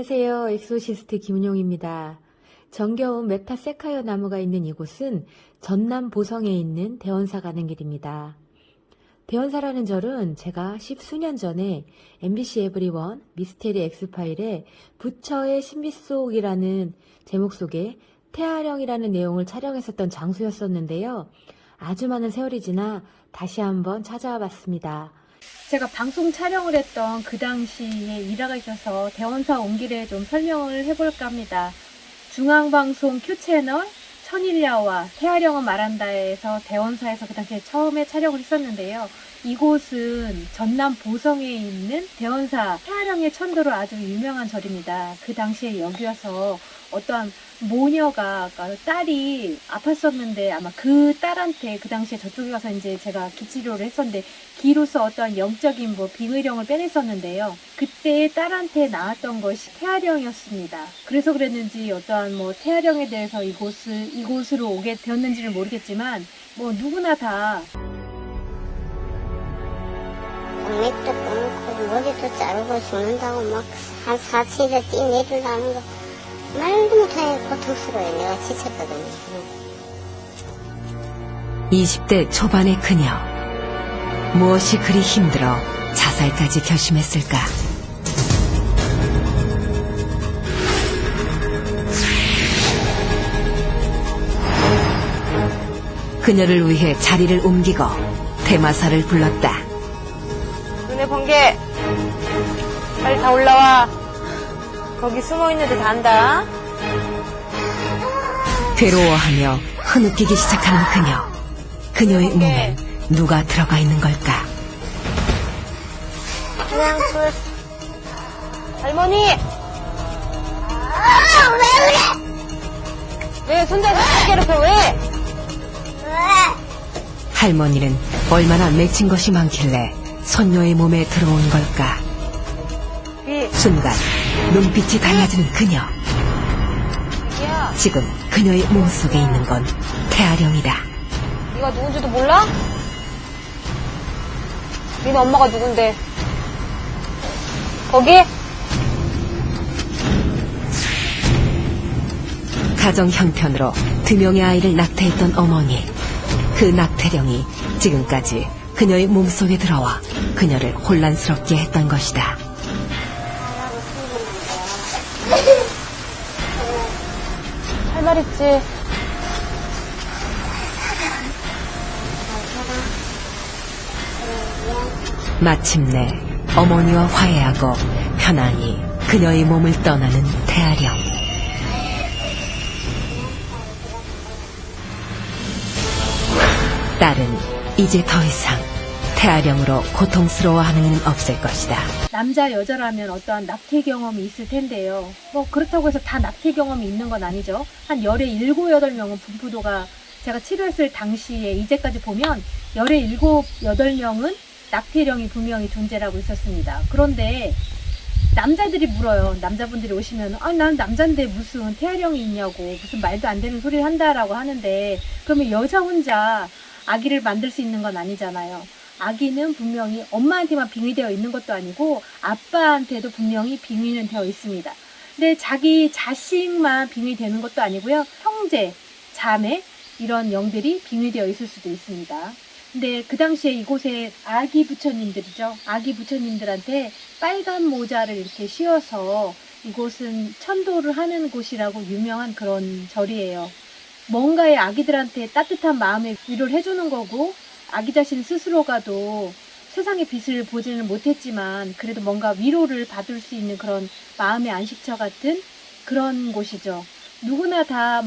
안녕하세요. 엑소시스트 김은용입니다. 정겨운 메타세카이어 나무가 있는 이곳은 전남 보성에 있는 대원사 가는 길입니다. 대원사라는 절은 제가 10수년 전에 MBC 에브리원 미스테리 엑스파일의 부처의 신비 속이라는 제목 속에 태아령이라는 내용을 촬영했었던 장소였었는데요. 아주 많은 세월이 지나 다시 한번 찾아와 봤습니다. 제가 방송 촬영을 했던 그 당시에 일화가 있어서 대원사 온 길에 좀 설명을 해볼까 합니다. 중앙방송 Q채널 천일야와 태아령은 말한다에서 대원사에서 그 당시에 처음에 촬영을 했었는데요. 이곳은 전남 보성에 있는 대원사 태아령의 천도로 아주 유명한 절입니다. 그 당시에 여기 와서 어떠한 모녀가, 딸이 아팠었는데 아마 그 딸한테 그 당시에 저쪽에 가서 이제 제가 기치료를 했었는데 기로서 어떠한 영적인 빙의령을 빼냈었는데요. 그때 딸한테 나왔던 것이 태아령이었습니다. 그래서 그랬는지 어떠한 태아령에 대해서 이곳으로 오게 되었는지를 모르겠지만 누구나 다 맥도 끊고 머리도 자르고 죽는다고 막 한 4, 7일 뛰내리려는 거 말도 못하게 고통스러워요. 내가 지쳤거든요. 20대 초반의 그녀. 무엇이 그리 힘들어 자살까지 결심했을까? 그녀를 위해 자리를 옮기고 대마사를 불렀다. 눈에 번개 빨리 다 올라와. 거기 숨어있는데 다 안다. 괴로워하며 흐느끼기 시작하는 그녀. 그녀의 몸엔 누가 들어가 있는 걸까? 그냥 할머니. 왜 손자를 괴롭혀 왜? 할머니는 얼마나 맺힌 것이 많길래 손녀의 몸에 들어온 걸까? 순간 눈빛이 달라지는 그녀. 야, 지금 그녀의 몸속에 있는 건 태아령이다. 네가 누군지도 몰라? 니네 엄마가 누군데? 거기? 가정 형편으로 2명의 아이를 낙태했던 어머니. 그 낙태령이 지금까지 그녀의 몸속에 들어와 그녀를 혼란스럽게 했던 것이다. 할 말 있지. 마침내 어머니와 화해하고 편안히 그녀의 몸을 떠나는 태아령. 딸은 이제 더 이상 태아령으로 고통스러워하는 일은 없을 것이다. 남자 여자라면 어떠한 낙태 경험이 있을 텐데요. 그렇다고 해서 다 낙태 경험이 있는 건 아니죠. 한 열에 7, 8명은 분포도가 제가 치료했을 당시에 이제까지 보면 열에 7, 8명은 낙태령이 분명히 존재하고 있었습니다. 그런데 남자들이 물어요. 남자분들이 오시면 난 남잔데 무슨 태아령이 있냐고 무슨 말도 안 되는 소리를 한다라고 하는데 그러면 여자 혼자 아기를 만들 수 있는 건 아니잖아요. 아기는 분명히 엄마한테만 빙의되어 있는 것도 아니고 아빠한테도 분명히 빙의는 되어 있습니다. 근데 자기 자식만 빙의되는 것도 아니고요. 형제, 자매 이런 영들이 빙의되어 있을 수도 있습니다. 근데 그 당시에 이곳에 아기 부처님들이죠. 아기 부처님들한테 빨간 모자를 이렇게 씌워서 이곳은 천도를 하는 곳이라고 유명한 그런 절이에요. 뭔가의 아기들한테 따뜻한 마음의 위로를 해주는 거고 아기 자신 스스로가도 세상의 빛을 보지는 못했지만 그래도 뭔가 위로를 받을 수 있는 그런 마음의 안식처 같은 그런 곳이죠. 누구나 다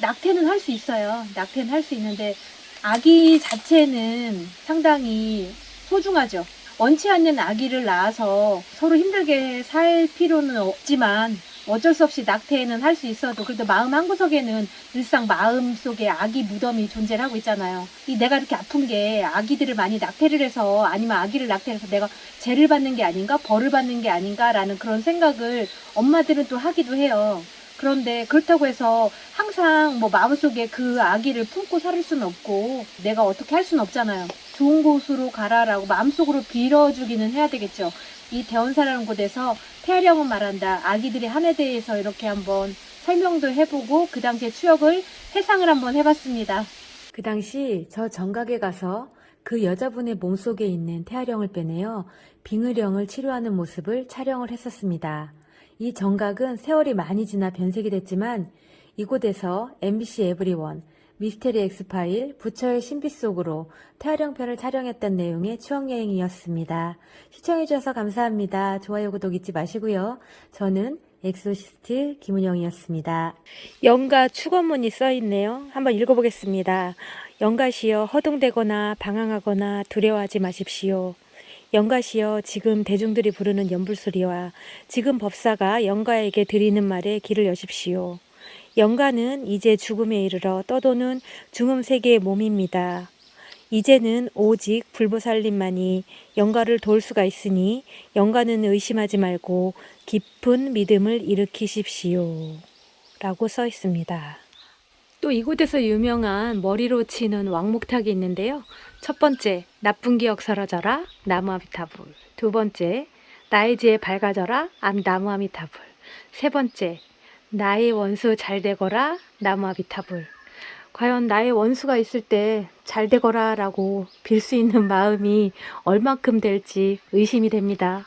낙태는 할 수 있어요. 낙태는 할 수 있는데 아기 자체는 상당히 소중하죠. 원치 않는 아기를 낳아서 서로 힘들게 살 필요는 없지만 어쩔 수 없이 낙태는 할 수 있어도 그래도 마음 한구석에는 늘상 마음속에 아기 무덤이 존재를 하고 있잖아요. 내가 이렇게 아픈 게 아기들을 많이 낙태를 해서 아니면 아기를 낙태해서 내가 죄를 받는 게 아닌가 벌을 받는 게 아닌가라는 그런 생각을 엄마들은 또 하기도 해요. 그런데 그렇다고 해서 항상 마음속에 그 아기를 품고 살 수는 없고 내가 어떻게 할 수는 없잖아요. 좋은 곳으로 가라라고 마음속으로 빌어주기는 해야 되겠죠. 이 대원사라는 곳에서 태아령은 말한다. 아기들의 한에 대해서 이렇게 한번 설명도 해보고 그 당시의 추억을 회상을 한번 해봤습니다. 그 당시 저 정각에 가서 그 여자분의 몸속에 있는 태아령을 빼내어 빙의령을 치료하는 모습을 촬영을 했었습니다. 이 정각은 세월이 많이 지나 변색이 됐지만 이곳에서 MBC 에브리원, 미스테리 엑스파일, 부처의 신비 속으로 태아령편을 촬영했던 내용의 추억여행이었습니다. 시청해주셔서 감사합니다. 좋아요, 구독 잊지 마시고요. 저는 엑소시스트 김은영이었습니다. 영가 축원문이 써있네요. 한번 읽어보겠습니다. 영가시여 허둥대거나 방황하거나 두려워하지 마십시오. 영가시여 지금 대중들이 부르는 연불소리와 지금 법사가 영가에게 드리는 말에 귀를 여십시오. 영가는 이제 죽음에 이르러 떠도는 중음세계의 몸입니다. 이제는 오직 불보살님만이 영가를 도울 수가 있으니 영가는 의심하지 말고 깊은 믿음을 일으키십시오. 라고 써 있습니다. 또 이곳에서 유명한 머리로 치는 왕목탁이 있는데요. 첫 번째, 나쁜 기억 사라져라, 나무 아미타불. 두 번째, 나의 지혜 밝아져라, 나무 아미타불. 세 번째, 나의 원수 잘 되거라, 나무 아미타불. 과연 나의 원수가 있을 때 잘 되거라 라고 빌 수 있는 마음이 얼만큼 될지 의심이 됩니다.